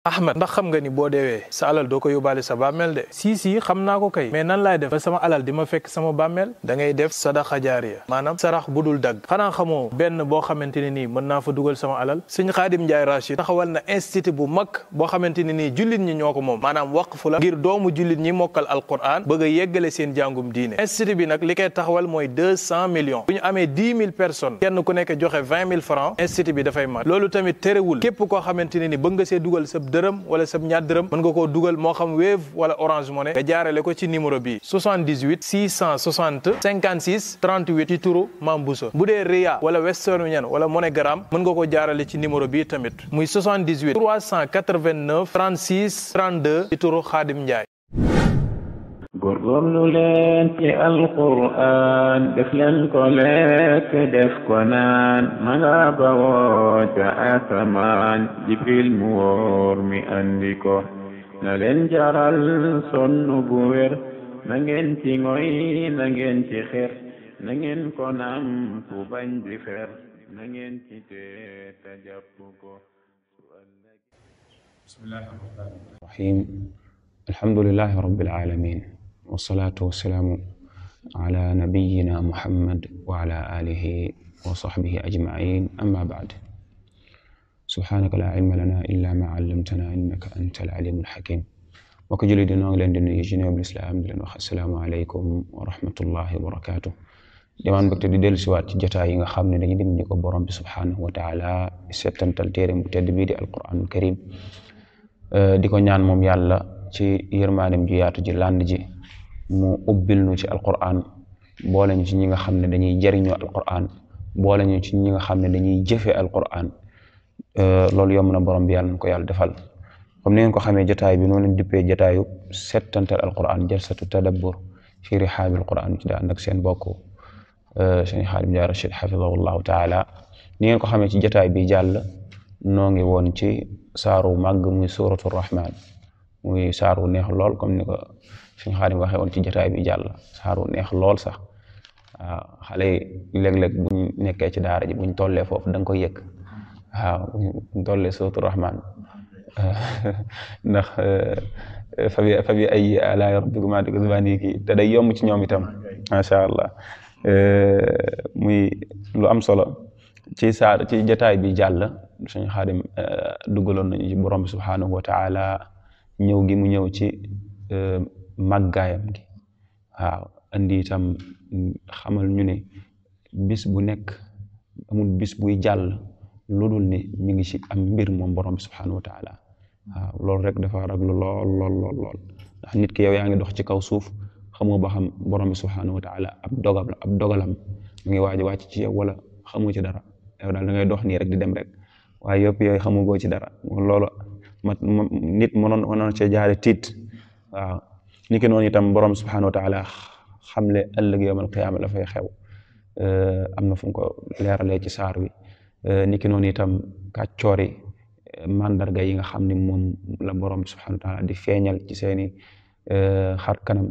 Ahmed ndax xam nga ni boo deewee sa alal doo ko yóbbaale sa bàmmeel de si xam naa ko kay mais nan laay def ba sama alal di ma fekk sama bàmmeel da ngay def sadaqa jaariya maanaam sarax bu dul dagg xanaa xamoo benn boo xamante ne nii mën naa fa dugal sama alal sëñ Xaadim Njaay Rachid taxawal na institut bu mag boo xamante ne nii jullit ñi ñoo ko moom maanaam waqfu la ngir doomu jullit ñi mokkal alquran bëgg a yeggale seen jàngum diine institut bi nag li koy taxawal mooy 200 millions bu ñu amee 10 000 personnes kenn ku nekk joxe 20 000 francs institut bi dafay mat loolu tamit terewul képp koo xamante ne ni bëgg nga see dugal sa dërëm wala sa ñaar dërëm mën nga koo dugal moo xam Wave wala Orange Money nga jaarale ko ci numéro bi 78 660 56 38 ci turu Mame Bousso bu dee Ria wala Western Union wala MoneyGram mën nga ko jaarale ci numéro bi tamit muy 78 389 36 32 ci turu Xaadim Njaay. góorgóorlu leen ci alquran def leen ko lekk def ko naan ma nga bawoo ca asamaan jibril mu wóor mi andi ko na leen jaral sonn bu wér na ngeen ci ngoy na ngeen ci xer na ngeen ko nam fu bañ di fer na ngeen ci tee ta jàpp ko bismillahi rahmaani rahim alhamdulillahi rabbil alamin wasalaatu wasalaamu ala nabiyina muhammad wa ala alihi wa sahbihi ajmain amma baad subhanaka la ilma lana illa ma allamtana innaka anta al-alimul hakim mbokk jullit di noo ngi leen di nuyu ci nuyoob lislaam di leen wax assalaamu aleykum wa rahmatullahi wa barakatuh demaan mbégte di dellu siwaat ci jotaay yi nga xam ne dañu dimbali ko borom bi subhanahu wa taala settantal téere bu tedd bii di alquranul karim di ko ñaan moom yàlla ci yërmaanem ju yaatu ji lànd ji mu ubbil nu ci alquran boole ñu ci ñi nga xam ne dañuy jariñoo alquran boole ñu ci ñi nga xam ne dañuy jëfe alquran loolu yomb na borom bi yàlla na ko yàlla defal comme ni ngeen ko xamee jotaay bi noonu lañ dippee jotaayu settantal alquran jalsatu tadabbur fi rihaabil quran ci daa ànd ak seen bokk sëñ Xaadim Njaay Rachid xafidahullahu taala ni ngeen ko xamee ci jotaay bi jàll noo ngi woon ci saaru màgg muy suratu rahman muy saaru neex lool comme ni ko suñ Xaadim waxee woon ci jotaay bi jàll saaru neex lool sax waaw xale yi léeg-léeg buñ nekkee ci daara ji buñ tollee foofu da nga koy yëg waaw buñ tollee suratu rahman ndax fa bi ay alaa rabbikumaa tukazzibaan kii te day yomb ci ñoom itam macha allah muy lu am solo ci jotaay bi jàll suñ Xaadim duggaloon nañu ci borom bi subhanahu wa taala ñëw gi mu ñëw ci màggaayam gi waaw andi itam xamal ñu ne bis bu nekk amul bis buy jàll lu dul ni mi ngi ci am mbir moom borom bi subhanahu wa taala waaw loolu rek dafa raglu lool ndax nit ki yow yaa ngi dox ci kaw suuf xamoo ba xam borom bi subhanahu wa taala ab dogalam mi ngi waaj a wàcc ci yow wala xamoo ci dara yow daal da ngay dox nii rek di dem rek waaye yëpp yooyu xamugoo ci dara loolu nit mënoon cee jaare tiit waaw niki noonu itam borom subhanahu wa taala xamle ëllëg yawmal qiyaama la fay xew am na fu mu ko leeralee ci saar wi niki noonu itam kàccoori mandarga yi nga xam ne moom la borom subhanahu wa taala di feeñal ci seeni xar kanam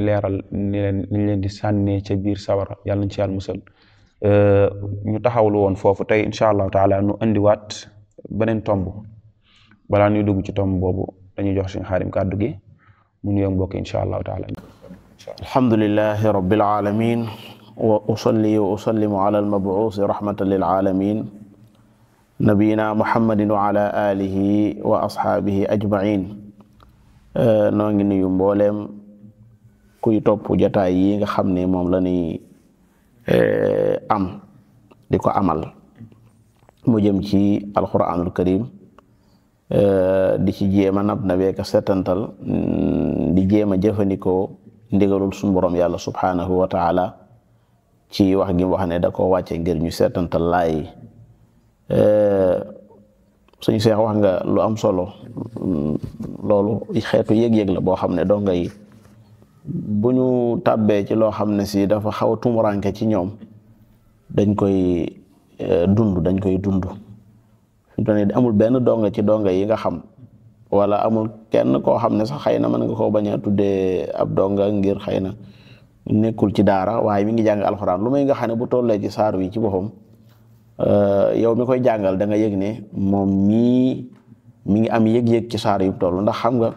leeral ni leen di sànnee ca biir sawara yàlla nañ ci yàlla musal ñu taxawlu woon foofu tey incha allahu taala nu andiwaat beneen tomb balaa ñuy dugg ci tomb boobu dañuy jox suñu Xaadim kàddu gi mu nuyoo mbokk incha allahu taala. alhamdulillahi rabbil alamin wa usalli wa usallimu ala al-mab'uusi rahmatan lil alamin nabiyina muhammadin wa ala alihi wa ashaabihi ajmain noo ngi nuyu mbooleem kuy topp jotaay yi nga xam ne moom la ñuy am di ko amal mu jëm ci alquranul karim di ci jéema nab na beeka setantal di jéema jëfandikoo ndigalul suñu borom yàlla subhanahu wa taala ci wax gi wax ne da ko wàcce ngir ñu setantal laay suñu seex wax nga lu am solo loolu xeetu yëg-yëg la boo xam ne doo ngay bu ñu tàbbee ci loo xam ne si dafa xaw a tumuranke ci ñoom dañ koy dund fi mu toll nii amul benn donga ci donga yi nga xam wala amul kenn koo xam ne sax xëy na mën nga koo bañ a tuddee ab donga ngir xëy na nekkul ci daara waaye mi ngi jàng alxuraan lu may nga xam ne bu tollee ci saar wi ci boppam yow mi koy jàngal da nga yëg ne moom mii mi ngi am yëg-yëg ci saar yu toll ndax xam nga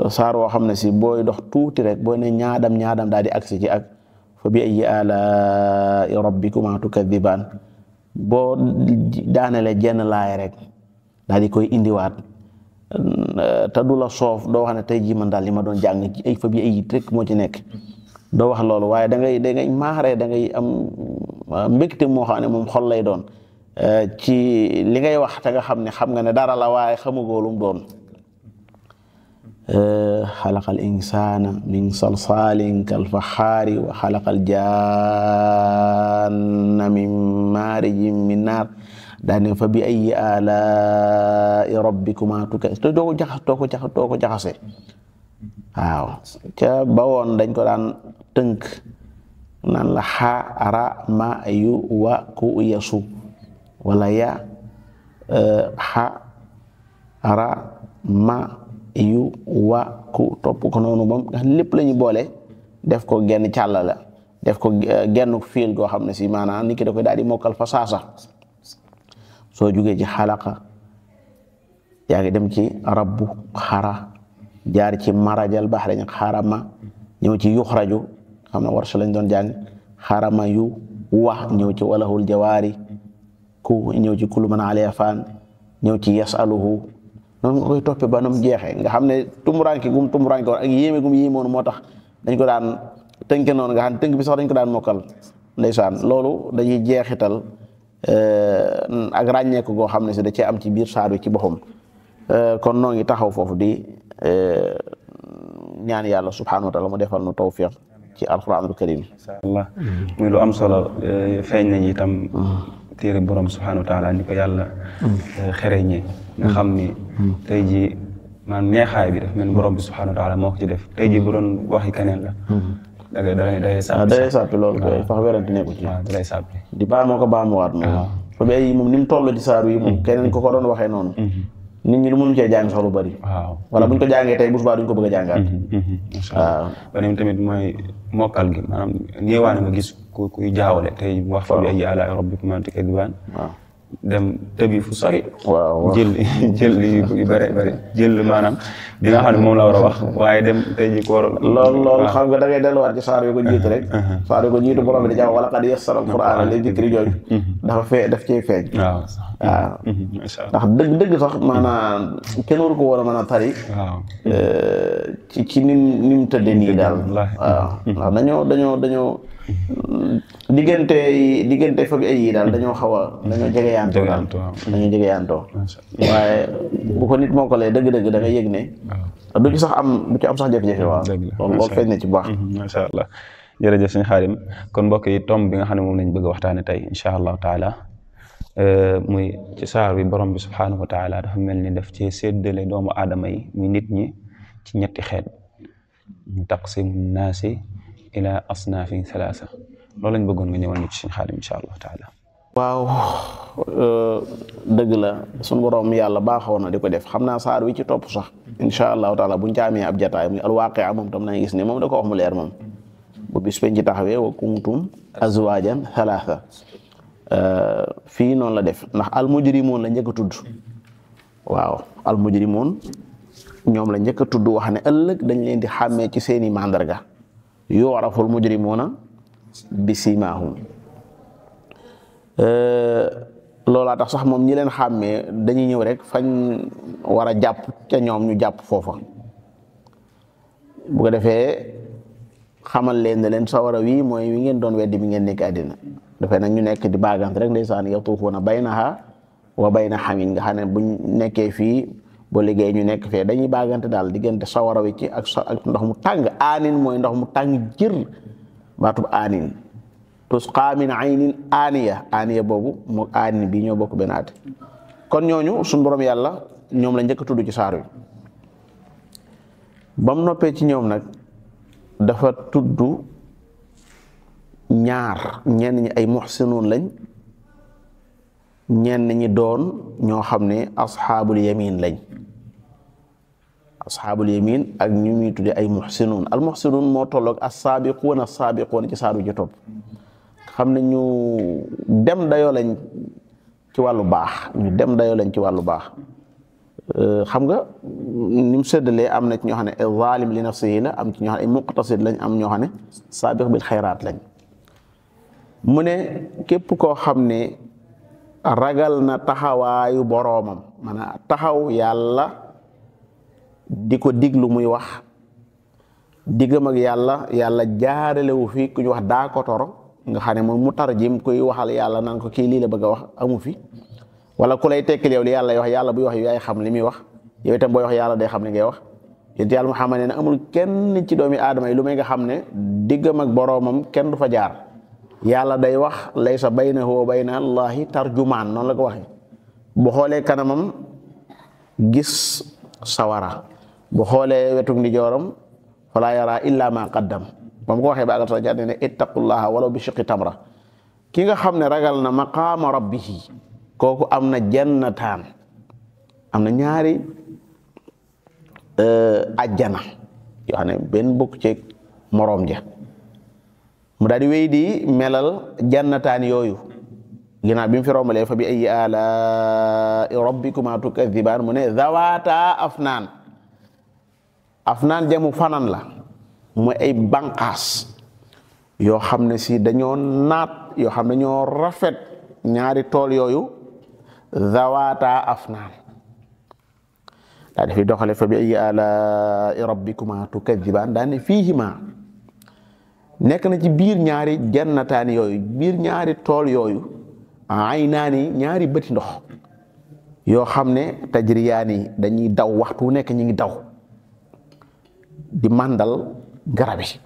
saar woo xam ne si booy dox tuuti rek boo ne ñaadam daal di agsi ci ak fa bi ayyi alaa'i rabbikumaa tukazzibaan boo daanele jenn laay rek daal di koy indiwaat te du la soof doo wax ne tey jii man daal li ma doon jàng ci ay fa bi ay rek moo ci nekk doo wax loolu waaye da ngay maaree da ngay am mbégte moo xam ne moom xol lay doon ci li ngay wax te nga xam ne dara la waaye xamugoo lu mu doon xalaqal insaana min salsaalin kal faxaari wa xalaqal jaanna min maarijin min naar daane fa bi ayyi alaa'i rabbikumaa tukazzibaan doo ko jaxase waaw ca bawoon dañ ko daan tënk naan la xa ra ma yu wa ku yasu wala ya xa ra ma yu wa ku topp ko noonu moom nga lépp la ñu boole def ko genn càlla la def ko genn fiil goo xam ne si maanaam nit ki da koy daal di mokkal fa saasa soo jugee ci xalaqa yaa ngi dem ci rabbu xara jaar ci marajal bax dañ xarama ñëw ci yuxraju xam na warsa lañ doon jàng xarama yu wax ñëw ci walahul jawaari ku ñëw ci kullu man alayha fan ñëw ci yasaluhu noonu nga koy toppe ba nam jeexee nga xam ne tumuranke gum tumuranke woon ak yéeme gum yéemoon moo tax dañ ko daan tënke noonu nga xam ne tënk bi sax dañ ko daan mokkal ndeysaan loolu dañuy jeexital ak ràññeeku goo xam ne si da cee am ci biir saar wi ci boppam kon noo ngi taxaw foofu di ñaan yàlla subhanahu wa taala mu defal nu tawfiq ci alquranul karim insha allah muy lu am solo feeñ nañ itam téere borom subhanahu wa taala ni ko yàlla xereñee nga xam ni tey jii maanaam neexaay bi daf mel borom bi subhanahu wa taala moo ko ci def tey jii bu doon waxi keneen la day sàppi loolu koy fax werante nekku ci waaw day sàppi di baamoo ko baamuwaat moom fa bi ay moom ni mu toll ci saaru yi moom keneen ko doon waxee noonu nit ñi lu mënu cee jàng sax lu bari waaw wala buñ ko jàngee tey bu subaa duñ ko bëgg a jàngaat waaw beneen tamit mooy mokkal gi maanaam néewaane nga gis kuy jaawale tey wax fa bi ayyi alaa'i rabbikumaa tukazzibaan waaw dem tëbi fu sori waaw jël yu bëri jël maanaam bi nga xam ne moom la war a wax waaye dem tey ji ko waroon loolu xam nga da ngay delluwaat ci saar yu ko jiitu rek saar yu ko jiitu borom bi di jàng wa laqad yassara al-qur'aana li dikri jooju daf cee feeñ waaw ndax dëgg sax maanaam kenn waru ko war a mën a tari waaw ci ni mu tëddee nii daal waaw ndax dañoo diggante fa bi ay yi daal dañoo jege yaantoo waaye bu ko nit mokkalee dëgg-dëgg da nga yëg ne du ci am sax jafe-jafe waaw loolu feeñ na ci baax masha Allah jërëjëf sëñ Xaadim kon mbokk yi tomb bi nga xam ne moom lañ bëgg a waxtaane tey insha allahu taala muy ci saar bi borom bi subhanahu wa taala dafa mel ni daf ci séddale doomu aadama yi muy nit ñi ci ñetti xeet taqsimu naasi ila asnaafin thalaatha loolu lañ bëggoon nga ñëwal ñu ci sëñ Xaadim insha allahu taala waaw dëgg la suñu borom yàlla baaxoon na di ko def xam naa saar wi ci topp sax insha allahu taala buñ caamee ab jataay muy alwaqia moom tam nañ gis ne moom da ko wax mu leer moom bu bis penc ci taxawee wa kuntum azwajan thalatha fii noonu la def ndax almujrimoon la njëkk a tudd waaw almujrimoon ñoom la njëkk a tudd wax ne ëllëg dañ leen di xàmmee ci seeni mandarga yu'raful mujrimuuna bisimaahum loolaa tax sax moom ñi leen xàmmee dañuy ñëw rek fañ war a jàpp ca ñoom ñu jàpp foofa bu ko defee xamal leen ne leen sawara wi mooy wi ngeen doon weddi bi ngeen nekk àddina dafay nag ñu nekk di baagant rek ndeysaan yatuufuuna baynaha wa bayna xamin nga xam ne buñ nekkee fii boo liggéey ñu nekk fee dañuy baagante daal diggante sawara wi ci ak ndox mu tàng aanin mooy ndox mu tàng jër baatub aanin tusqaa min aynin aaniya boobu moog aanin bii ñoo bokk benn at kon ñooñu suñu borom yàlla ñoom la njëkk a tudd ci saar wi ba mu noppee ci ñoom nag dafa tudd ñaar ñenn ñi ay muhsinuun lañ ñenn ñi doon ñoo xam ne asxaabul yamin lañ asxaabul yamin ak ñu muy tudde ay muhsinuun al muhsinuun moo tolloog as-saabiquun ci saaru ji topp xam ne ñu dem dayoo lañ ci wàllu baax xam nga ni mu séddalee am na ci ñoo xam ne zalim li nafsihi la am ci ñoo xam ne muqtasid lañ am ñoo xam ne saabiq bil xayraat lañ mu ne képp koo xam ne ragal na taxawaayu boroomam maanaam taxaw yàlla di ko diglu muy wax diggam ak yàlla jaaralewu fi ku ñu wax daa kotor nga xam ne moom mu tarjim kuy waxal yàlla naan ko kii lii la bëgg a wax amu fi wala ku lay tekkil yow li yàlla wax yàlla buy wax yaay xam li muy wax yow itam booy wax yàlla day xam li ngay wax yént yàlla Muhammad ne amul kenn ci doomi aadama yi lu may nga xam ne diggam ak boroomam kenn du fa jaar yàlla day wax laysa baynahu wa bayna allahi tarjumaan noonu la ko waxee bu xoolee kanamam gis sawara bu xoolee wetuk ndijooram fala yara illa ma qaddam ba mu ko waxee ba agal sa jàdd ne ittaqullaha walaw bi shiqqi tamra ki nga xam ne ragal na maqaama rabbihi kooku am na jannataan am na ñaari ajjana yoo xam ne benn bokk ci moroom ja mu daal di wéy di melal jannataan yooyu ginnaaw bi mu fi rombalee fa bi ayyi alaa'i rabbikumaa tukazzibaan mu ne zawaata afnaan jamu fanan la mooy ay banqaas yoo xam ne si dañoo naat yoo xam ne dañoo rafet ñaari tool yooyu zawaata afnaan daa dafi doxale fa bi ayyi alaa'i rabbikumaa tukazzibaan daa ne fiihimaa nekk na ci biir ñaari jannataani yooyu biir ñaari tool yooyu aynaani ñaari bëti ndox yoo xam ne tajriyaani dañuy daw waxtu nekk ñi ngi daw di màndal garab yi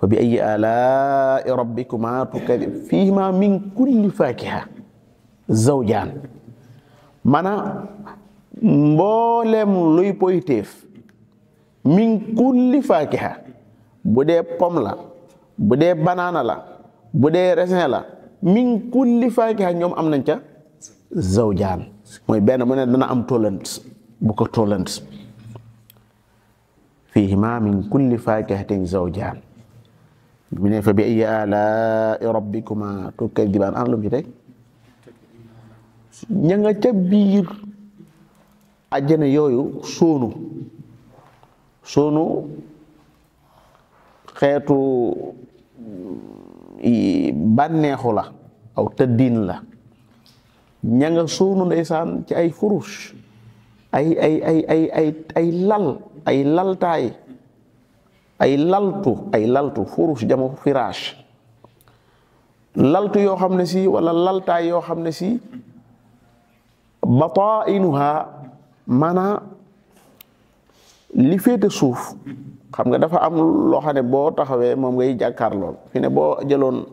fa bi ayyi alaa'i rabbikumaa tukazzibaan fiihimaa min kulli faakiha zawjaan maanaam mboolem luy poyteef min kulli faakiha bu dee pomme la bu dee banaana la bu dee raisin la min kulli faakiha ñoom am nañ ca zawjaan mooy benn mu ne dana am tollant bu ko tollant fiihima min kulli faakihatin zawjaan mu ne fa bi ayyi alaa'i rabbikuma tukazzibaan an lu mu ci teg ña nga ca biir àjjana yooyu soonu xeetu bànneexu la aw tëddiin la ña nga soonu ndeysaan ci ay furush ay lal ay laltaay ay laltu furush jamu firaash laltu yoo xam ne si wala laltaay yoo xam ne si batainuha maanaa li féete suuf xam nga dafa am loo xam ne boo taxawee moom ngay jàkkaar lool fi ne boo jëloon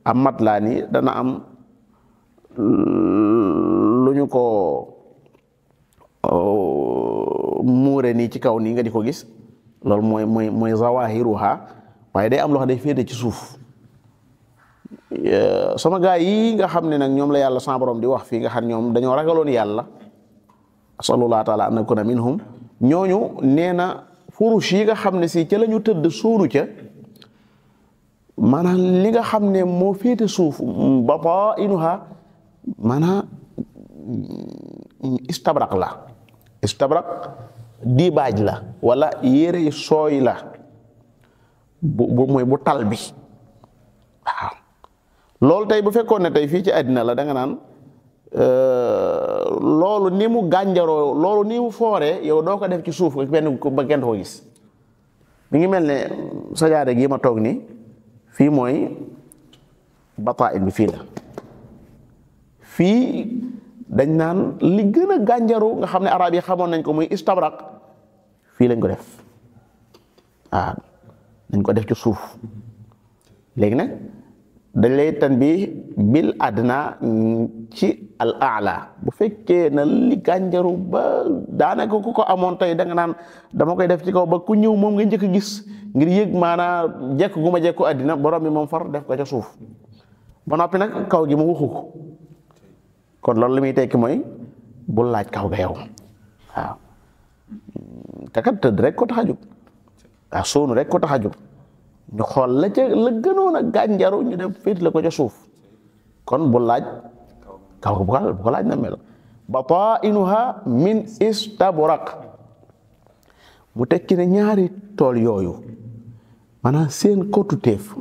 am matelas ni dana am lu ñu ko muure nii ci kaw nii nga di ko gis loolu mooy zawahiruha waaye day am loo xam ne day féete ci suuf sama gaa yi nga xam ne nag ñoom la yàlla sa borom di wax fii nga xam ñoom dañoo ragaloon yàlla asalullah taala an nakuna minhum ñooñu nee na furush yi nga xam ne si ca la ñu tëdd suunu ca maanaam li nga xam ne moo féete suuf batainuha maanaam istabrak la istabrak dibaaj la wala yére sooy la bu mooy bu tal bi waaw loolu tey bu fekkoon ne tey fii ci àddina la da nga naan loolu ni mu gànjaroo loolu ni mu fooree yow doo ko def ci suuf benn ba kenn ko gis mi ngi mel ne sajaada gi ma toog ni fii mooy batain bi fii la fii dañ naan li gën a gànjaru nga xam ne arab yi xamoon nañ ko muy istabrak fii lañ ko def waaw dañ ko def ci suuf léegi nag dañ lay tan bi bil adna ci al aala bu fekkee na li gànjaru ba daanaka ku ko amoon tey da nga naan dama koy def ci kaw ba ku ñëw moom nga njëkk a gis ngir yëg maanaa jekk gu ma jekku àddina borom bi moom far def ko ca suuf ba noppi nag kaw gi mu waxu ko kon loolu li muy tekki mooy bul laaj kaw ga yow waaw te kat tëdd rek ko tax a jóg waaw soonu rek ko tax a jóg ñu xool la ca la gënoon a gànjaru ñu def féet la ko ca suuf kon bu laaj kaw bu ko laaj na mel batainuha min istabraq mu tekki ne ñaari tool yooyu maanaam seen kotuteef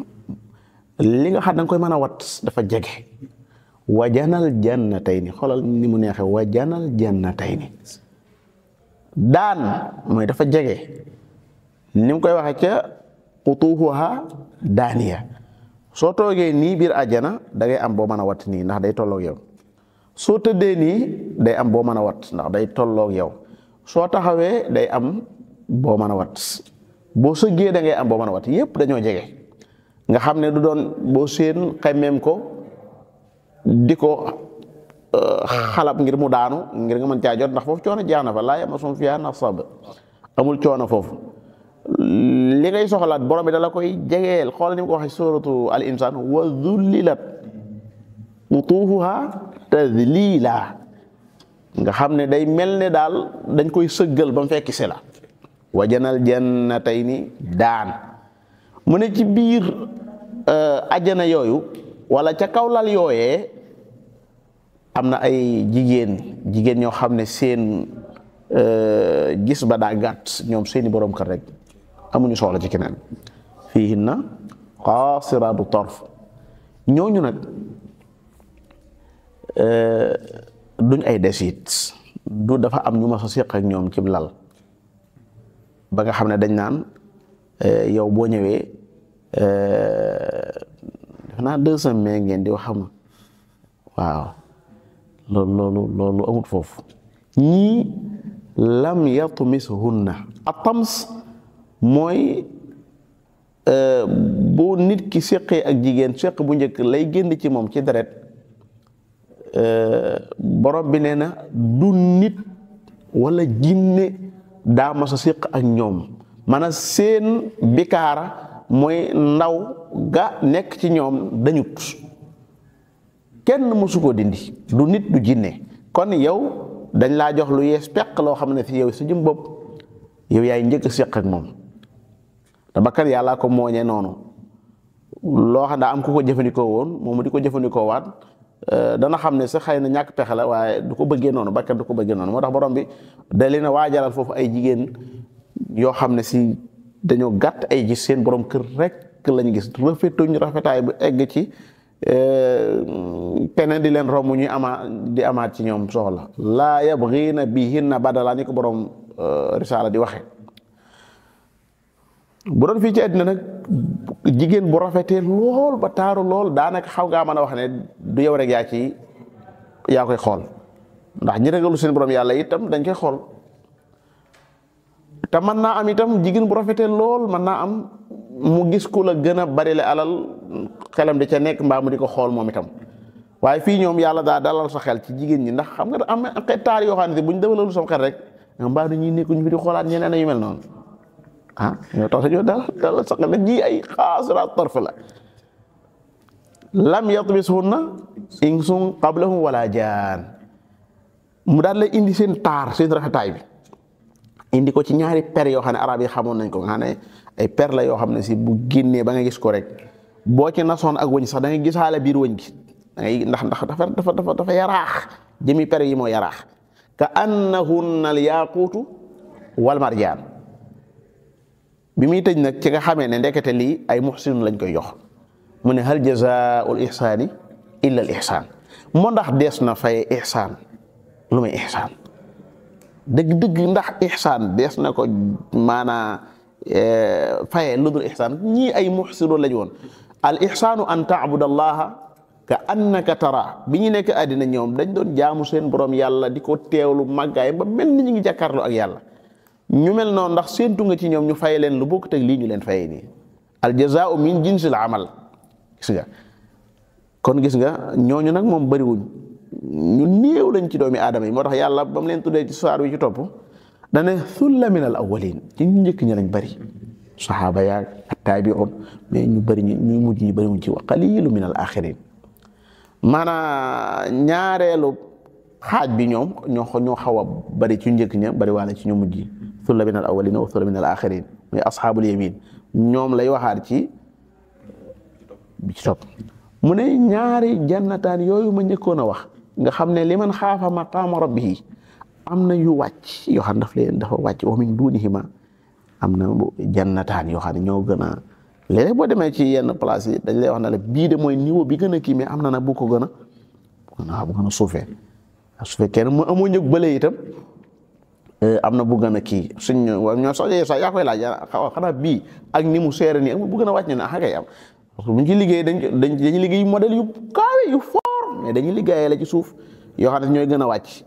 li nga xam da nga koy mën a wat dafa jege wajanal jannatayni xoolal ni mu neexe wajanal jannatayni daan mooy dafa jege ni mu koy waxe ca qutuufuha daaniya soo toogee nii biir àjjana da ngay am boo mën a wat nii ndax day tolloog yow soo tëddee nii day am boo mën a wat ndax day tolloog yow soo taxawee day am boo mën a wat boo sëggee da ngay am boo mën a wat yépp dañoo jege nga xam ne du doon boo seen xemmeem ko di ko xalab ngir mu daanu ngir nga mën caa jot ndax foofu coono jeex na fa laa yamassuhum fiihaa nasab amul coono foofu li ngay soxlaat borom bi dala koy jegeel xoolal ni mu ko waxee suratu al insaan wa zullilat qutuufuha tadlila nga xam ne day mel ne daal dañ koy sëggal ba mu fekk si la wajanal jannatayni daan mu ne ci biir ajjana yooyu wala ca kaw lal yooyee am na ay jigéen ñoo xam ne seen gis ba daa gàtt ñoom seeni borom kër rek amuñu soxla ci keneen fiihinna qaasiraatu tarf ñooñu nag duñ ay desit du dafa am ñu ma sa séq ak ñoom ci lal ba nga xam ne dañ naan yow boo ñëwee def naa 2 semaines ngeen di wax xam waaw loolu amut foofu ñii lam yatmishunna atams mooy bu nit ki séqee ak jigéen séq bu njëkk lay génn ci moom ci deret borom bi nee na du nit wala jinne daa mas a séq ak ñoom maanaam seen bikaara mooy ndaw ga nekk ci ñoom dañut kenn mësu ko dindi du nit du jinne kon yow dañ laa jox lu yees peq loo xam ne fi yow sa jëm bopp yow yaay njëkk a séq ak moom te bakkan yàllaa ko mooñee noonu loo xam daa am ku ko jëfandikoo woon moom di ko jëfandikoo waat dana xam ne sax xëy na ñàkk pexe la waaye du ko bëggee noonu bakkan du ko bëggee noonu moo tax borom bi da leen a waajalal foofu ay jigéen yoo xam ne si dañoo gàtt ay gis seen borom kër rek lañu gis rafetuñ rafetaay bu egg ci keneen di leen romb ñuy amaat ci ñoom soxla laa yabghiina bihinna badala ni ko borom risaala di waxe bu doon fii ci àddina nag jigéen bu rafetee lool ba taaru lool daanaka xaw ngaa mën a wax ne du yow rek yaa koy xool ndax ñi ragalu seen borom yàlla itam dañ koy xool te mën naa am itam jigéen bu rafetee lool mën naa am mu gis ku la gën a bari le alal xelam di ca nekk mbaa mu di ko xool moom itam waaye fii ñoom yàlla daa dalal sa xel ci jigéen ñi ndax xam nga am xeet taar yoo xam ne bu ñu dawalalu sam xel rek nga mbaa dañuy nekk ñu fi di xoolaat ñeneen yu mel noonu ñoo tax dañoo dalal sa xel ñii ay xaasiraat tarf la lam yatmishunna insun qablahum wala jaan mu daal lay indi seen taar seen rafetaay bi indi ko ci ñaari per yoo xam ne arab yi xamoon nañ ko nga xam ne ay per la yoo xam ne si bu génnee ba nga gis ko rek boo ci nasoon ak wëñ sax da ngay gisaale biir wëñ gi da ngay ndax dafa yaraax jëmi per yi moo yaraax ka annahunna al yaquutu wal marjaan bi muy tëj nag ci nga xamee ne ndekete lii ay muhsinun lañ koy jox mu ne hal jazaa'ul ihsaani illa al ihsaan moo ndax dees na fay ihsaan lu may ihsaan dëgg-dëgg ndax ihsaan dees na ko maanaa fayee lu dul ihsaan ñii ay muhsinun lañ woon al ihsaanu an ta'buda allaha ka annaka tara bi ñu nekk àddina ñoom dañ doon jaamu seen borom yàlla di ko teewlu màggaay ba mel ni ñu ngi jàkkaarloo ak yàlla ñu mel noonu ndax séentu nga ci ñoom ñu fay leen lu bokk teg lii ñu leen fayee nii al jazaa'u min jinsil amal gis nga kon gis nga ñooñu nag moom bariwuñ ñu néew lañ ci doomi aadama yi moo tax yàlla ba mu leen tuddee ci saar wi ci topp dane thulla min al awwalin ci ñu njëkk ñi lañ bari saxaaba yaag taabi'un mais ñu bari ñu mujj ñu bariwuñ ci wa qalilu min al axirin maanaam ñaareelu xaaj bi ñoom ñoo xaw a bari ci njëkk ña bari waale ci ñu mujj thulla min al awwalin wa thulla min al axirin muy asxaabul yamin ñoom lay waxaat ci bi ci topp mu ne ñaari jannataan yooyu ma njëkkoon a wax nga xam ne liman xaafa maqaama rabbihi am na yu wàcc yoo xam ne dafa wàcc wa min duunihima am na jannataan yoo xam ne ñoo gën a léeg-léeg boo demee ci yenn place yi dañ lay wax ne la bii de mooy niveau bi gën a kii mais am na nag bu ko gën a suufee su fekkee ne mu amoo ñëg bële itam am na bu gën a kii suñ ñoo sax yaa koy laaj xanaa bii ak ni mu seere nii amul bu gën a wàcc ne ah kay am parce que buñ ci liggéey dañuy liggéey modèle yu kaawe yu fort mais dañuy liggéeyee la ci suuf yoo xam ne ñooy gën a wàcc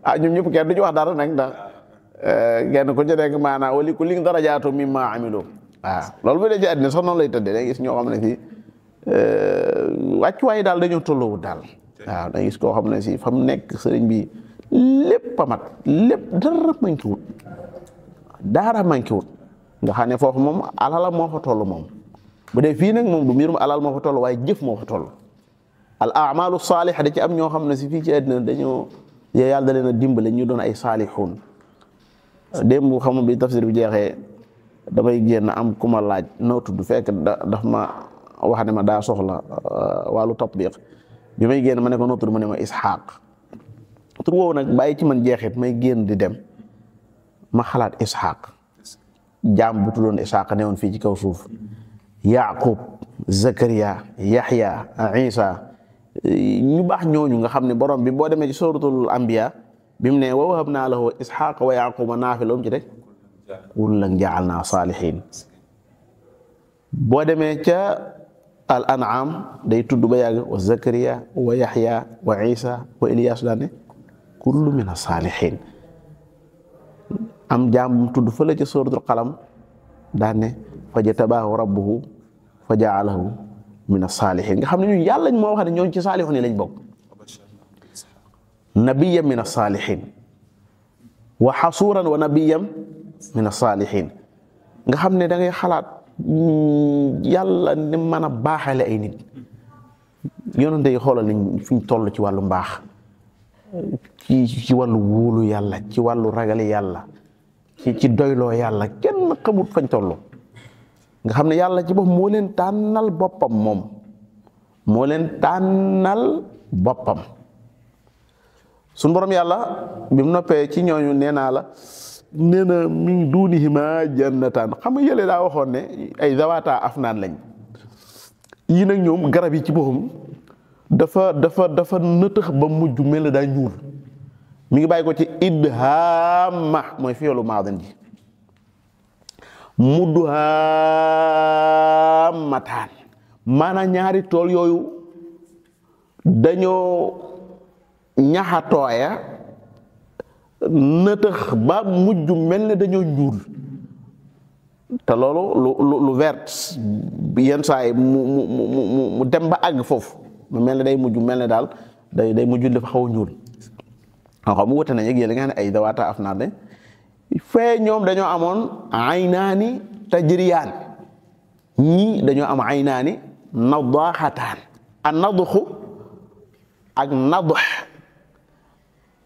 waaw ñoom ñëpp kenn du ci wax dara nag ndax kenn ku ci nekk maanaam wali ku li darajaatu mimma amilu waaw loolu bu dee ci àddina sax noonu lay tëddee da gis ñoo xam ne si wàccuwaay daal dañoo tolloowut daal waaw da gis koo xam ne si fa mu nekk sëriñ bi lépp a mat lépp dara manqué wut nga xam ne foofu moom alala moo fa toll moom bu dee fii nag moom du mbirum alal moo fa toll waaye jëf moo fa toll al amalu saaliha da ci am ñoo xam ne si fii ci àddina dañoo yàlla da leen a dimbale ñu doon ay saalixuun démb xam bi tafsir bi jeexee damay génn am ku ma laaj noo tudd fekk daf ma wax ne ma daa soxla wàllu tatbiq bi may génn ma ne ko noo tudd ma ne ma Isxaaq tur woowu nag bàyyi ci man jeexit may génn di dem ma xalaat Isxaaq jaam bu tuddoon Isxaaq newoon fii ci kaw suuf Yaaqub Zakariya Yaxya Isa ñu baax ñooñu nga xam ne borom bi boo demee ci suratul anbiya bi mu ne wa wahabnaa lahu Isxaaqa wa Yaquba naafila ci rek kullan ja'alnaa saalihiin boo demee ca al an'am day tudd ba yàgg wa Zakariya wa Yaxya wa Isa wa Ilyas daane kullu min as-saalihiin am jaam bu tudd fële ca suratul qalam daane fajtabaahu rabbuhu fa ja'alahu min as-saalihiin nga xam ne ñun yàlla moo wax ne ñooñu ci saalixuun yi lañ bokk nabiyyan min as-saalihiin wa xasuuran wa nabiyyan min as-saalihiin nga xam ne da ngay xalaat yàlla ni mën a baaxale ay nit yonente yi xoolal nañ fi ñu toll ci wàllu mbaax ci wàllu wóolu yàlla ci wàllu ragale yàlla ci doyloo yàlla kenn xamut fañ toll nga xam ne yàlla ci boppam moo leen tànnal boppam moom moo leen tànnal boppam suñu borom yàlla bi mu noppee ci ñooñu nee naa la nee na min duunihima jannataan xam nga yële daa waxoon ne ay zawaata afnaan lañ yii nag ñoom garab yi ci boppam dafa nëtëx ba mujj mel na daa ñuul mi ngi bàyyi ko ci idhaama mooy fi'lu maadin ji mudhaamataan maanaam ñaari tool yooyu dañoo ñaxatooya nëtëx ba mujj mel ne dañoo ñuul te loolu lu vert yenn saa yi mu dem ba àgg foofu mu mel ne day mujj mel ne daal day mujj dafa xaw a ñuul xam mu wute nañ ak yéen nga xam ne ay dawaata afnaat lañ fee ñoom dañoo amoon aynaani tajriyaan ñii dañoo am aynaani nadaaxataan a nadxu ak nadx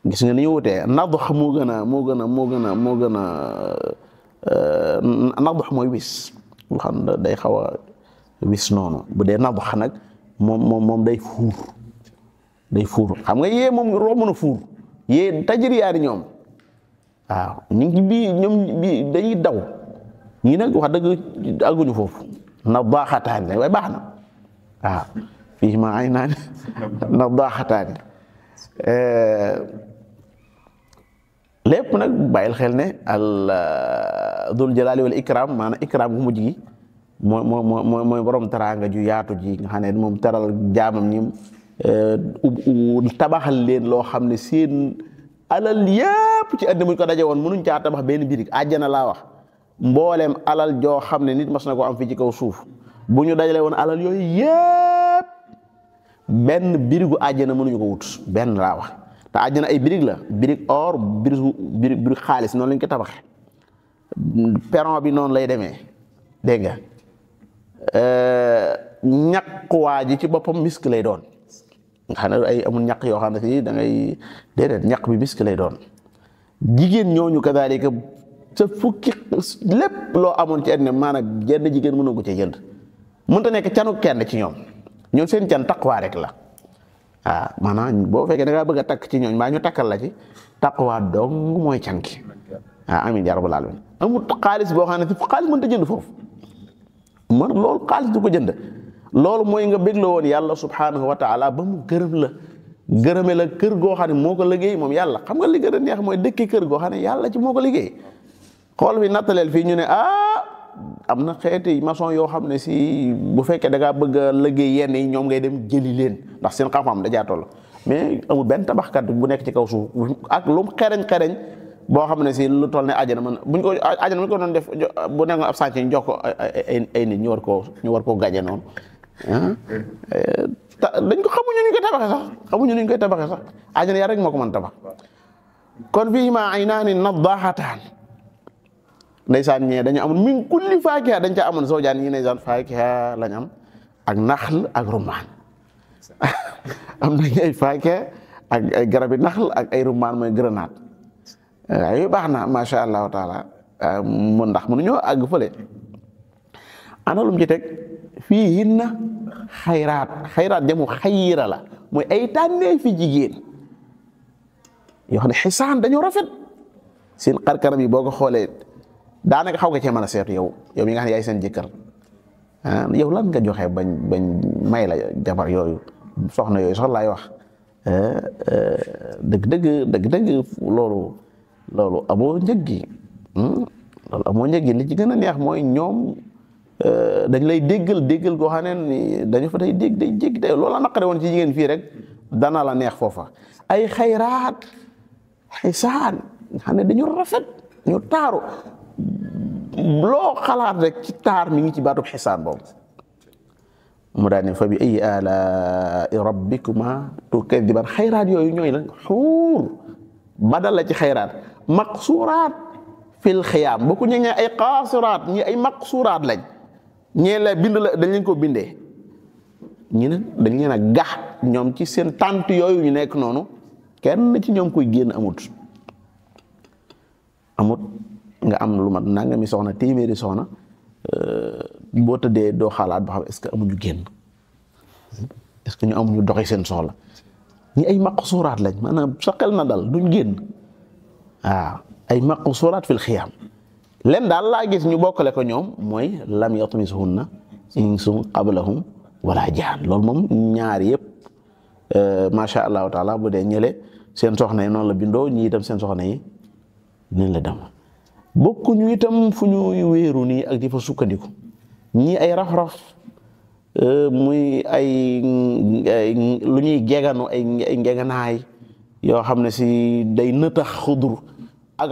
gis nga ni ñu wutee nadx moo gën a nadx mooy wis lu xam ne day xaw a wis noonu bu dee nadx nag moom day fuur xam nga yee moom romb na fuur yee tajriyaani ñoom waaw ñu ngi bii ñoom bii dañuy daw ñii nag wax dëgg àgguñu foofu nadaaxataani la waaye baax na waaw fii ma ay naan nadaaxataani lépp nag bàyyil xel ne al dul jalaali wal ikram maanaam ikram gu mujj gi mooy borom teraanga ju yaatu ji nga xam ne moom teral jaamam ñi tabaxal leen loo xam ne seen alal yépp ci àddina muñ ko daje woon mënuñ caa tabax benn birig àjjana laa wax mbooleem alal joo xam ne nit mas na ko am fii ci kaw suuf bu ñu dajale woon alal yooyu yépp benn birigu àjjana mënuñu ko wut benn laa wax te àjjana ay birig la birig or birig xaalis noonu lañ ko tabaxe perron bi noonu lay demee dégg nga ñaq waa ji ci boppam misk lay doon nga xam ne ay amul ñaq yoo xam ne fii da ngay déedéet ñaq bi misk lay doon. jigéen ñooñu kadaalika sa fukki lépp loo amoon ci àddina maanaam jenn jigéen mënoo ko ca jënd mënta nekk canu kenn ci ñoom seen can taqwa rek la waaw maanaam boo fekkee da ngaa bëgg a takk ci ñooñ mbaa ñu takkal la ci taqwa dong mooy canki waaw amiin yaa rabbal alamin amul xaalis boo xam ne xaalis mënta jënd foofu man loolu xaalis du ko jënd loolu mooy nga bégloo woon yàlla subhanahu wa taala ba mu gërëme la kër goo xam ne moo ko liggéey moom yàlla xam nga li gën a neex mooy dëkki kër goo xam ne yàlla ci moo ko liggéey xool fi nattaleel fii ñu ne am na xeeti maçon yoo xam ne si bu fekkee da ngaa bëgg a liggéey yenn yi ñoom ngay dem jëli leen ndax seen xam-xam dajaa toll mais amul benn tabaxkat bu nekk ci kaw suuf ak lu xereñ boo xam ne si lu toll ne àjjana man buñ ko doon def bu nekkoon ab sànc ñu jox ko ay nit ñu war koo gaje noonu dañ ko xamuñu nuñ koy tabaxee sax àjjana yaa rek moo ko mën tabax kon fii ma ay naa ni nadaaxataan ndeysaan ñee dañu amoon min kulli faakiha dañ ca amoon zawjaan ñi ndeysaan faakiha lañ am ak naxl ak rummaan am nañ ay faakiha ak ay garabi naxl ak ay rummaan mooy grenade yooyu baax na macha allahu taala mun ndax mënuñoo àgg fële ana lum ci teg fii hinna xayraat jamu xayira la mooy ay tànnee fi jigéen yoo xam ne xisaan dañoo rafet seen xarkanam yi boo ko xoolee daanaka xaw nga cee mën a seetu yow mi nga xam ne yaay seen jëkkër yow lan nga joxe bañ may la jabar yooyu soxna yooyu sax laay wax dëgg loolu amoo njëg gi loolu amoo njëg gi li ci gën a neex mooy ñoom dañ lay déggal goo xam ne dañu fa day jéggi day loolu la naqare woon ci jigéen fii rek dana la neex foofa ay xayraat xisaan nga xam ne dañu rafet ñu taaru loo xalaat rek ci taar mi ngi ci baatub xisaan boobu mu daal ne fa bi ay alaa rabbikuma tukadiban xayraat yooyu ñooy la xuur badal la ci xayraat maqsuraat fil xiyaam boo ko ñëwee ay qaasiraat ñi ay maqsuraat lañ ñee la bind la dañ leen ko bindee ñi ne dañ leen a gax ñoom ci seen tànt yooyu ñu nekk noonu kenn ci ñoom koy génn amut nga am lu mat nangami soxna téeméeri soxna boo tëddee doo xalaat ba xam est-ce que amuñu génn est-ce que ñu amuñu doxi seen soxla ñi ay maqsuraat lañ maanaam sa xel na dal duñ génn waaw ay maqsuraat fil xiyaam leen daal laa gis ñu bokkale ko ñoom mooy lam yatmishunna insun qablahum wala jaan loolu moom ñaar yëpp macha allahu taala bu dee ñële seen soxna yi noonu la bindoo ñi itam seen soxna yi nii la dem bokkuñu itam fu ñu wéeru nii ak di fa sukkandiku ñii ay raf-raf muy ay lu ñuy geganu ay ngeganaay yoo xam ne si day nëtax xudur ak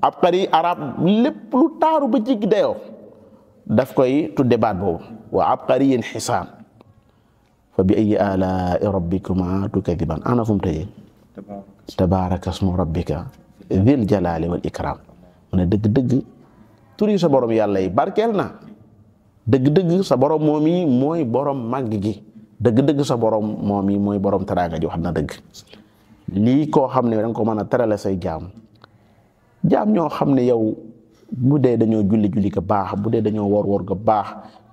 abqari arab lépp lu taaru ba jiggi dayoo daf koy tudde baat boobu wa abqariyin xisaan fa bi ayi alaa rabbikuma tukadiban ana fu mu tëjee tabaraka smu rabbika dil jalali wal ikram mu ne dëgg-dëgg turi sa borom yàlla yi barkeel na dëgg-dëgg sa borom moom yi mooy borom màgg gi dëgg-dëgg sa borom moom yi mooy borom teraanga ji wax na dëgg lii koo xam ne da nga ko mën a terale say jaam ñoo xam ne yow bu dee dañoo julli ga baax bu dee dañoo wor ga baax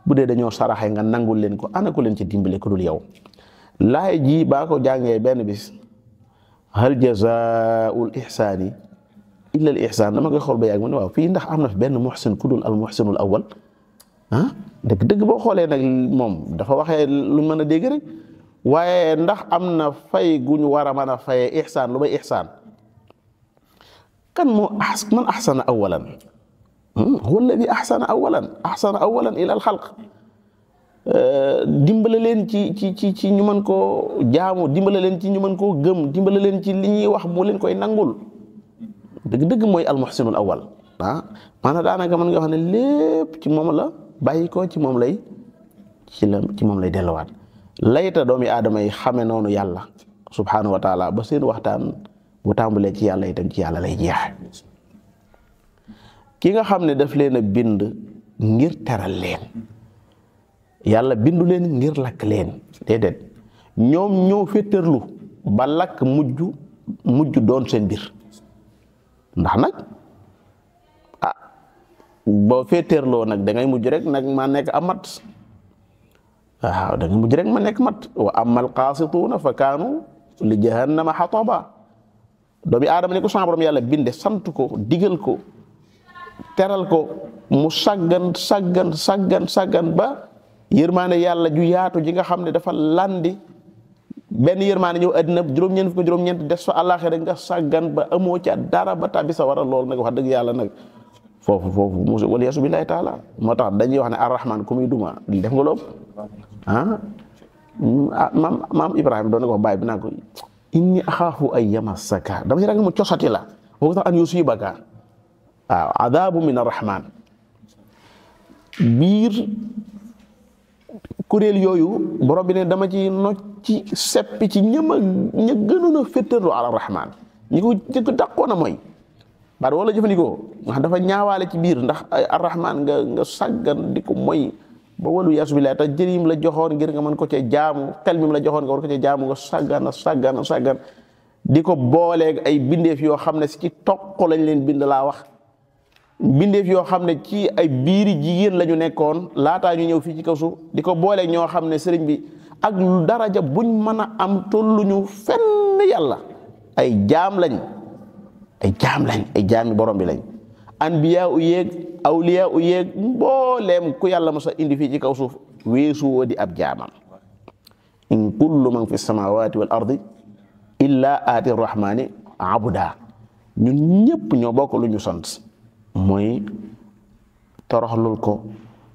bu dee dañoo saraxe nga nangul leen ko ana ko leen ci dimbale ku dul yow laay ji baa ko jàngee benn bis hal jazaa'ul ihsaani illa al ihsaan dama koy xool ba yàgg ma ne waaw fii ndax am na fi benn muhsin ku dul al muhsinul awwal dëgg boo xoolee nag moom dafa waxee luñ mën a dégg rek waaye ndax am na fay gu ñu war a mën a fayee ihsaan lu may ihsaan kan moo man ahsana awalan huwa alladi ahsana awalan ila al xalq dimbale leen ci ñu mën koo jaamu dimbale leen ci ñu mën koo gëm dimbale leen ci li ñuy wax moo leen koy nangul dëgg mooy al muhsinul awal maanaam daanaka mën nga wax ne lépp ci moom la bàyyi ko ci moom lay delluwaat layta doomi aadama yi xame noonu yàlla subhanahu wa taala ba seen waxtaan bu tàmbalee ci yàlla itam ci yàlla lay jeex ki nga xam ne daf leen a bind ngir teral leen yàlla bindu leen ngir lakk leen déedéet ñoom ñoo féetarlu ba lakk mujj doon seen mbir ndax nag boo féetarloo nag da ngay mujj rek nag ma nekk amat waaw da ngay mujj rek ma nekk mat wa amal qaasituuna fa kaanu li jahannama xataba doomi aadama ni ko sama borom yàlla binde sant ko digal ko teral ko mu saggan ba yërmaane yàlla ju yaatu ji nga xam ne dafa landi benn yërmaane ñëw àddina juróom-ñeent des fa àllaaxira nga saggan ba amoo ca dara ba tàbbi sa war a lool nag wax dëgg yàlla nag foofu musu wala yasu billahi taala moo tax dañuy wax ne arrahman ku muy duma def nga loolu maam Ibrahima doon na ko bàyyi bi naa ko inni axaafu ay yamassaka damay ragal mu cosati la boobu tax an yusibaka waaw adabu min arrahman biir kuréel yooyu borom bi ne dama ci nocci seppi ci ña gënoon a féttarlu ala rahman ñi ko dàqoon a mooy baat wala jëfandikoo ndax dafa ñaawaale ci biir ndax arrahman nga sàggan di ko mooy ba walu yaasu billahi te jërim la joxoon ngir nga mën ko cee jaamu xel mi la joxoon nga war ko cee jaamu nga sàggan di ko booleeg ay bindeef yoo xam ne si ci toq lañ leen bind laa wax bindeef yoo xam ne ci ay biiri jigéen la ñu nekkoon laataa ñu ñëw fii ci kaw suuf di ko booleeg ñoo xam ne sëriñ bi ak daraja buñ mën a am tolluñu fenn yàlla ay jaam lañ ay jaami borom bi lañ anbiya u yéeg awliya u yéeg mbooleem ku yàlla mos a indi fii ci kaw suuf weesu woo di ab jaamam in kullu man fi samawati wal ardi illa aati rahmani abuda ñun ñëpp ñoo bokk lu ñu sant mooy toroxlul ko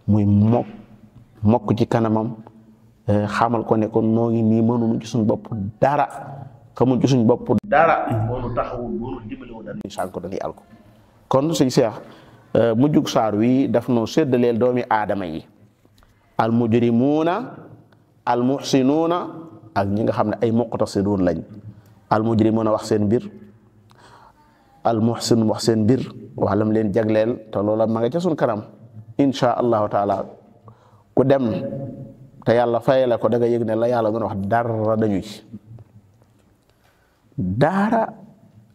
muy mokk ci kanamam xamal ko ne ko noo ngi nii mënuñu ci suñ bopp dara xamuñ ci suñ bopp dara boonu taxawul boonu dimbaliwu dañuy sànko dañuy alko kon suñ seex mujjug saar wi daf noo séddaleel doomi aadama yi al mujrimuuna al muhsinuuna ak ñi nga xam ne ay muqtasiduun lañ al mujrimuuna wax seen mbir al muhsin wax seen mbir wax lam leen jagleel te loola ma nga ca suñ kanam insha allahu taala ku dem te yàlla faye la ko da nga yëg ne la yàlla doon wax dara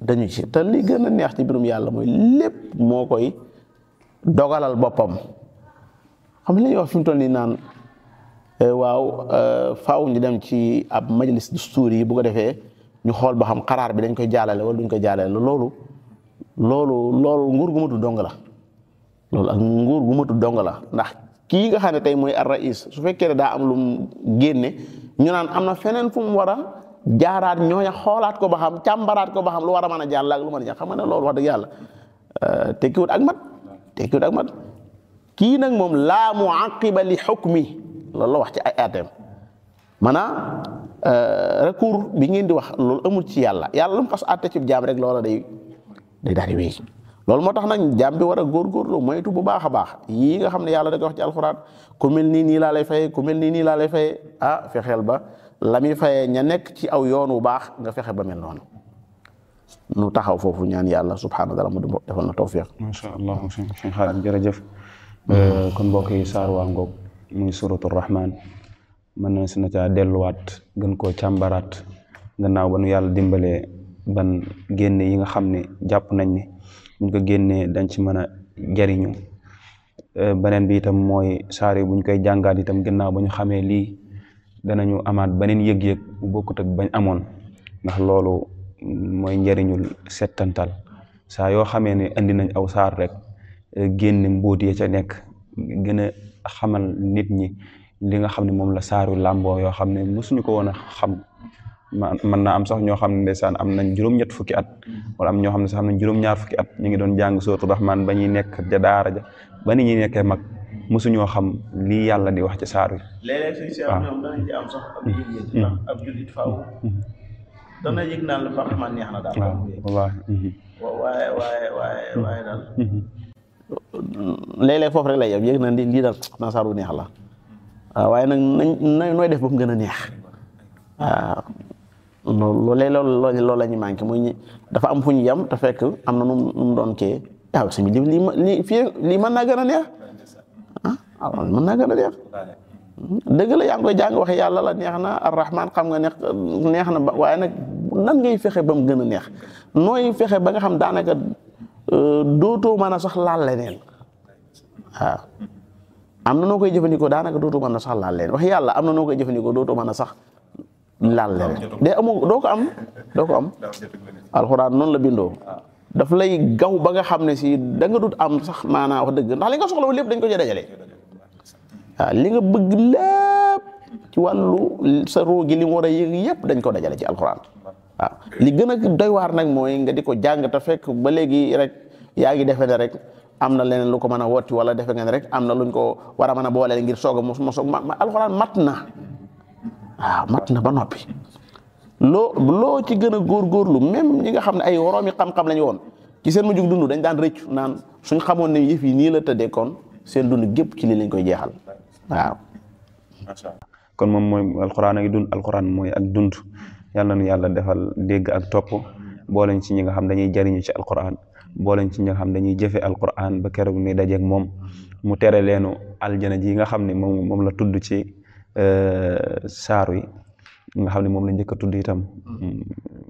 dañu ci te li gën a neex ci mbirum yàlla mooy lépp moo koy dogalal boppam xam li ñuy wax fi mu toll nii naan waaw faaw ñu dem ci ab majlis dustuur yi bu ko defee ñu xool ba xam xaraar bi dañ koy jaalale wala duñ koy jaalale loolu nguur gu matu dong la loolu ak nguur gu matu dong la ndax kii nga xam ne tey mooy ar rais su fekkee ne daa am lu mu génne ñu naan am na feneen fu mu war a jaaraat ñooña xoolaat ko ba xam càmbaraat ko ba xam lu war a mën a jàll ak lu mën a jàll xam nga ne loolu wax dëgg yàlla tekkiwut ak mat kii nag moom laa muaqiba li xukmi loolu la wax ci ay atem maanaam recours bi ngeen di wax loolu amul ci yàlla lu mu xas àtte ci jaam rek loola day daal di wéy loolu moo tax nag jaam bi war a góorgóorlu moytu bu baax a baax yii nga xam ne yàlla da ko wax ci alxuraan ku mel nii laa lay fayee ku mel nii laa lay fayee fexeel ba la muy fayee ña nekk ci aw yoon wu baax nga fexe ba mel noonu nu taxaw foofu ñaan yàlla subhaanahu wa taala mu defal na tawfiq. macha allah sëñ Xaadim jërëjëf. kon mbokk yi saar waa ngoog muy suratu rahman mën na si na caa delluwaat gën koo càmbaraat gannaaw ba nu yàlla dimbalee ban génne yi nga xam ne jàpp nañ ne buñ ko génnee dañ ci mën a jariñu beneen bi itam mooy saar yi buñ koy jàngaat itam gannaaw ba ñu xamee lii danañu amaat beneen yëg-yëg bu bokkut ak bañ amoon ndax loolu mooy njariñul settantal saa yoo xamee ne indi nañ aw saar rek génne mbóot ya ca nekk gën a xamal nit ñi li nga xam ne moom la saaru làmboo yoo xam ne mosuñu ko woon a xam mën naa am sax ñoo xam ne ndeysaan am nañ juróom-ñett fukki at wala am ñoo xam ne sax am nañ juróom-ñaar fukki at ñu ngi doon jàng sootu rahmaan ba ñuy nekk ja daara ja ba ni ñuy nekkee mag mosuñoo xam lii yàlla di wax ci saar wi. léeg-léeg suñu seex ñoom danañ ci am sax ab yëg-yëg ndax ab jullit faaw dana yëg naan la rahmaan neex na daal. waaye daal. léeg-léeg foofu rek lay yem yëg na lii daal naa saar wu neex la waaw waaye nag nooy def ba mu gën a neex waaw loolu la ñu manqué muy dafa am fu ñu yem te fekk am na nu mu doon kee waaw sëñ bi lii mën naa gën a neex mën naa gën a neex dëgg la yaa ngi koy jàng waxe yàlla la neex na arrahman xam nga neex na waaye nag nan ngay fexe ba mu gën a neex nooy fexe ba nga xam daanaka dootoo mën a sax laal leneen waaw am na noo koy jëfandikoo daanaka dootoo mën a sax laal leneen wax yàlla am na noo koy jëfandikoo dootoo mën a sax laal leneen de amoo doo ko am alxuraan noonu la bindoo daf lay gaw ba nga xam ne si da nga dut am sax maanaa wax dëgg ndax li nga soxla lépp dañ ko ci dajale waaw li nga bëgg lépp ci wàllu sa roogi li mu war a yëg yëpp dañ ko dajale ci alxuraan waaw li gën a doy waar nag mooy nga di ko jàng te fekk ba léegi rek yaa ngi defe ne rek am na leneen lu ko mën a wotti wala defe nga ne rek am na luñ ko war a mën a booleel ngir soog a mosoog alxuraan mat na waaw mat na ba noppi loo ci gën a góorgóorlu même ñi nga xam ne ay woroomi xam-xam lañu woon ci seen mujjug dund dañ daan rëccu naan suñ xamoon ne yëf yi nii la tëddee kon seen dund gépp ci lii lañ koy jeexal waaw. macha allah kon moom mooy alxuraan ak dund alxuraan mooy ak dund yal na nu yàlla defal dégg ak topp booleñ ci ñi nga xam dañuy jariñu ci alxuraan booleñ ci ñi nga xam dañuy jëfe alxuraan ba keroog ni dajeeg moom mu tere leenu aljana ji nga xam ne moom la tudd ci saar wi nga xam ne moom la njëkk a tudd itam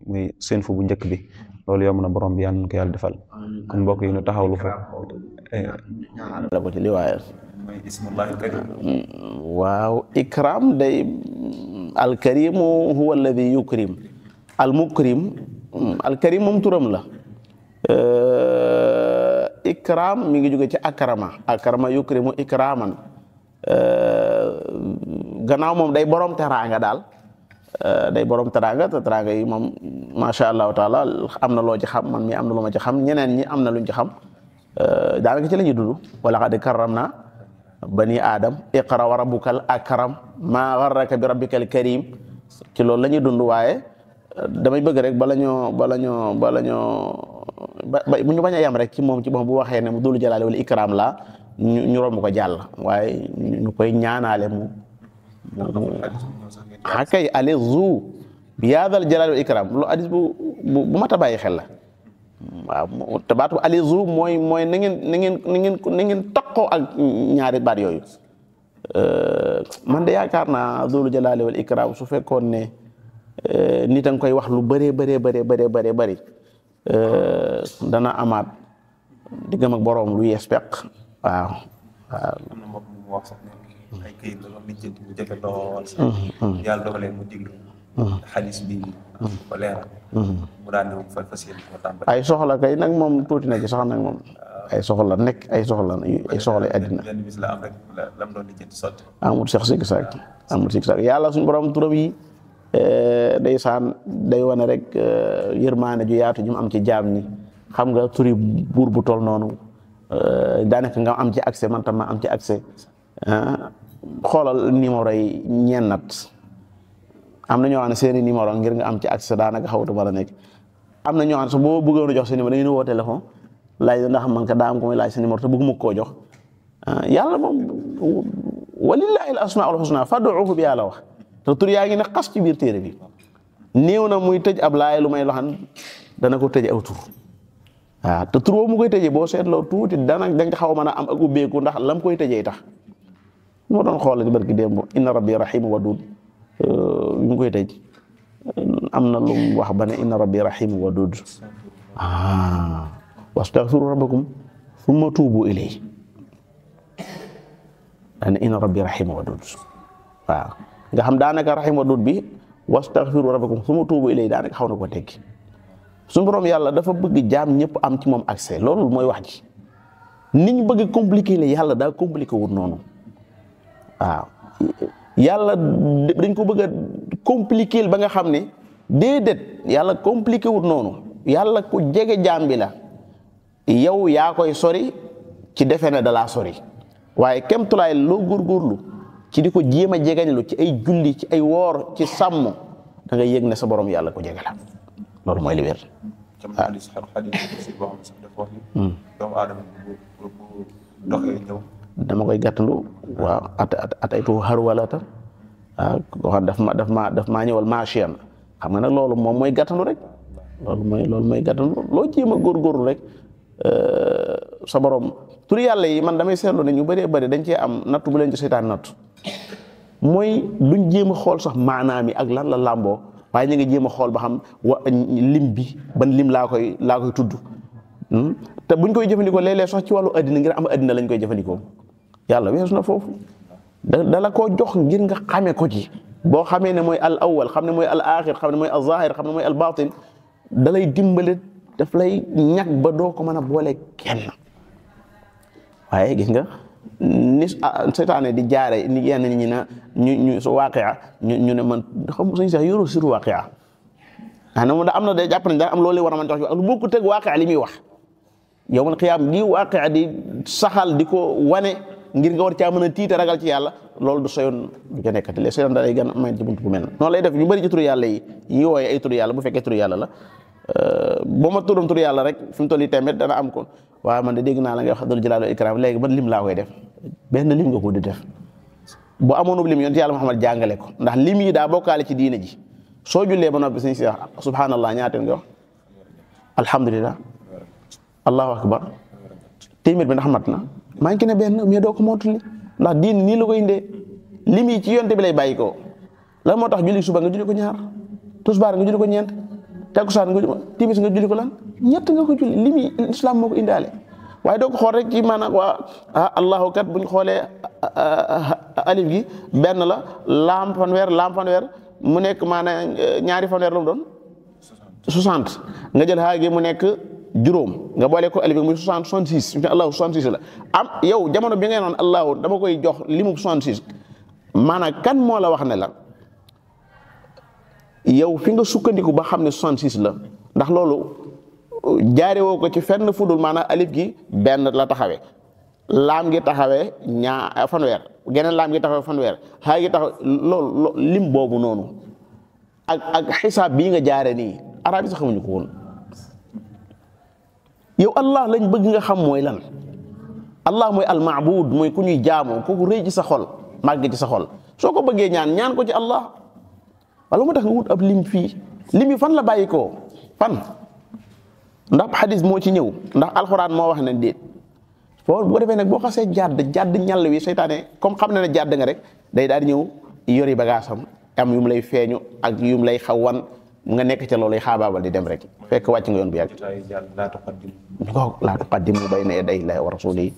muy seen fu bu njëkk bi loolu yomb na borom bi yal na ko yàlla defal kon mbokk yi ñu taxawlu fa la ko ci liwaayal waaw ikram day alkarimu huwa alladi yukrim almukrim alkarim moom turam la ikram mi ngi jóge ci akrama yukrimu ikraman gannaaw moom day borom teraanga daal day borom teraanga te teraanga yi moom macha allahu taala am na loo ci xam man mi am na lu ma ci xam ñeneen ñi am na luñ ci xam daanaka ci la ñuy dund wala qad karramna bani adam iqra wa rabbukal akram maa gharraka bi rabbikal karim ci loolu la ñuy dund waaye damay bëgg rek bala ñoo bu ñu bañ a yam rek ci moom bu waxee ne mu dul jalaale wala ikram la ñu romb ko jàll waaye ñu koy ñaanaale mu kay alizu bi yaadal jalaal wal ikram lu hadis bu mat a bàyyi xel la waaw te baatu alizu mooy na ngeen toqoo ak ñaari baat yooyu man de yaakaar naa dul jalaal wal ikram su fekkoon ne nit a nga koy wax lu bëree bëri dana amaat diggam ak boroom lu yees peq waaw. am na mbokk mu wax sax ne ay këyit la doon lijjanti mu jafe lool sax yàlla dogalee mu diglu xadis bi ko leeral mu daan ne fa fas yéene ko tàmbali ay soxla kay nag moom tuuti na ci sax nag moom ay soxla àddina benn bis la am rek lam doon lijjanti sotti amul sax sikk sàkk yàlla suñu borom turam yi ndeysaan day wane rek yërmaane ju yaatu ñu am ci jaam ñi xam nga turi buur bu tol noonu daanaka nga am ci accès man tam ma am ci accès xoolal numéro yi ñennat am na ñoo xam ne seeni numéro ngir nga am ci accès daanaka xawtu bala nekk am na ñoo xam ne sax boo bëggoon a jox sa numéro da ngeen woo téléphone laaj la ndax man ka daa am ko muy laaj sa numéro te bëgguma koo jox yàlla moom walillahi al asmaul husna fad'uhu bi yàlla wax te tur yaa ngi ne xas ci biir téere bi néew na muy tëj ab laay lu may loxan dana ko tëj aw tur waaw te tur boobu mu koy tëjee boo seetloo tuuti danga xaw a mën a am ak ubbeeku ndax lam koy tëjee tax moo doon xoolal barki démb inna rabbi rahim wadud bi mu koy tëj am na lu mu wax ba ne inna rabbi rahim wadud wastaghfiru rabbakum thumma tuubu ilayhi dane inna rabbi rahim wadud waaw nga xam daanaka rahim wadud bi wastaghfiru rabbakum thumma tuubu ilayhi daanaka xaw na ko tekki suñu borom yàlla dafa bëgg jaam ñëpp am ci moom accès loolu mooy wax ji niñ bëgg compliqué la yàlla daa compliqué wut noonu waaw yàlla dañ ko bëgg a compliqué ba nga xam ne déedéet yàlla compliqué wut noonu yàlla ku jege jaam bi la yow yaa koy sori ci defe ne da laa sori waaye kem tulaay loo góorgóorlu ci di ko jéem a jegañlu ci ay julli ci ay woor ci sàmm da nga yëg ne sa borom yàlla ko jege la loolu mooy li wér. waaw xadis boo xam ne sax dafa wax ni doomu aadama bu doxee ñëw dama koy gàttandu waaw ataytu harwalata koo xam daf maa ñëwal machian xam nga nag loolu moom mooy gàttandu rek loolu mooy gàttandu loo jéem a góorgóorlu rek sa borom tur yàlla yi man damay seetlu ne ñu bëree bëri dañ cee am nattu bu leen ci seytaan nattu mooy duñ jéem a xool sax maanaam yi ak lan la làmboo waaye ñu ngi jéem a xool ba xam lim bi ban lim laa koy tudd te buñ koy jëfandikoo léeg-léeg sax ci wàllu addina ngir am addina lañ koy jëfandikoo yàlla weesu na foofu dala koo jox ngir nga xamee ko ci boo xamee ne mooy al awwal xam ne mooy al axir xam ne mooy al zahir xam ne mooy al batin da lay dimbale daf lay ñag ba doo ko mën a boole kenn waaye gis nga ni seytaane di jaare ni yenn ñi na ñu su waaqia ñu ne man xam suñu sax yoroo sur waaqia maanaam moom da am na day jàpp nañ daa am loolu war a mën jox ak lu bokku teg waaqia li muy wax yawmal qiyaam gi waaqia di saxal di ko wane ngir nga war caa mën a tiite ragal ci yàlla loolu du soyoon du ca nekkati les soyoon da lay gën a may ci buntu bu mel noonu lay def ñu bëri ci turu yàlla yi wooye ay turu yàlla bu fekkee turu yàlla la boo ma turam turu yàlla rek fi mu toll nii tamit dana am ko waaye man de dégg naa la nga wax dul jalaal ikram léegi ban lim laa koy def benn lim nga ko di def bu amoon lim yonent yàlla Muhammad jàngale ko ndax lim yi daa bokkaale ci diine ji soo jullee ba noppi suñu si wax subhanallah ñaata nga wax alhamdulillah allahu akbar téeméer bi ndax mat na maa ngi ne benn mais doo ko mootuli ndax diine nii la koy indee lim yi ci yonte bi lay bàyyi ko lan moo tax julli suba nga julli ko ñaar tusbaar nga julli ko ñeent takkusaan nga timis nga julli ko lan ñett nga ko julli lim yi islam moo ko indaale waaye doo ko xool rek ci maanaam waa allahu kat buñ xoolee alif gi benn la laam fanweer mu nekk maanaam ñaari fanweer la mu doon 60 nga jël xaa gi mu nekk juróom nga boole ko alif gi muy 66 allahu 66 la am yow jamono bi ngay noon allahu dama koy jox limu 66 maanaam kan moo la wax ne la yow fi nga sukkandiku ba xam ne 66 la ndax loolu jaare woo ko ci fenn fudul maanaam alif gi benn la taxawee laam gi taxawee fanweer geneen laam gi taxawee fanweer xaa gi taxaw loolu lim boobu noonu ak xisaab bii nga jaare nii arab yi sax xamuñu ko woon yow allah lañ bëgg nga xam mooy lan allah mooy almaabud mooy ku ñuy jaamoo kooku rëy ci sa xol màgg ci sa xol soo ko bëggee ñaan ko ci allah wala moo tax nga wut ab lim fii lim yi fan la bàyyi koo fan ndax xadis moo ci ñëw ndax alxuraan moo wax ne déet foofu bu ko defee nag boo xasee jàdd ñàll wi seytaane comme xam na ne jàdd nga rek day daal di ñëw yori bagaasam am yu mu lay feeñu ak yu mu lay xawan nga nekk ca loolu xaabaabal di dem rek fekk wàcc nga yoon bu yàgg laa tuqaddimu bayna yaday llaahi wa rasuulihi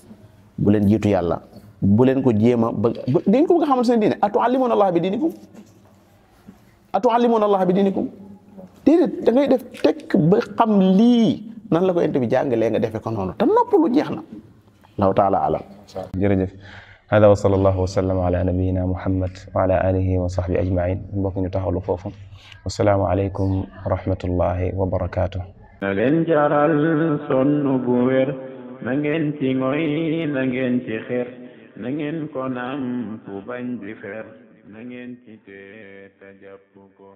bu leen jiitu yàlla bu leen ko jéem a bëgg dañ ko bëgg a xamal seen diine atuallimuuna allaha bi diinikum atuallimuuna allaha bi diinikum déedéet da ngay def tekk ba xam lii nan la ko ent bi jàngalee nga defee ko noonu te noppalu jeex na allahu taala alam jërëjëf hada wa sallallahu wa sallam ala nabiyina muhammad wa ala alihi wa sahbi ajmain mbokk ñu taxawlu foofu wasalaamu aleykum wa rahmatullahi wa barakaatu na leen jaral sonn bu wér na ngeen ci ngoy na ngeen ci xeer na ngeen ko nam fu bañ di fer na ngeen ci te jàpp ko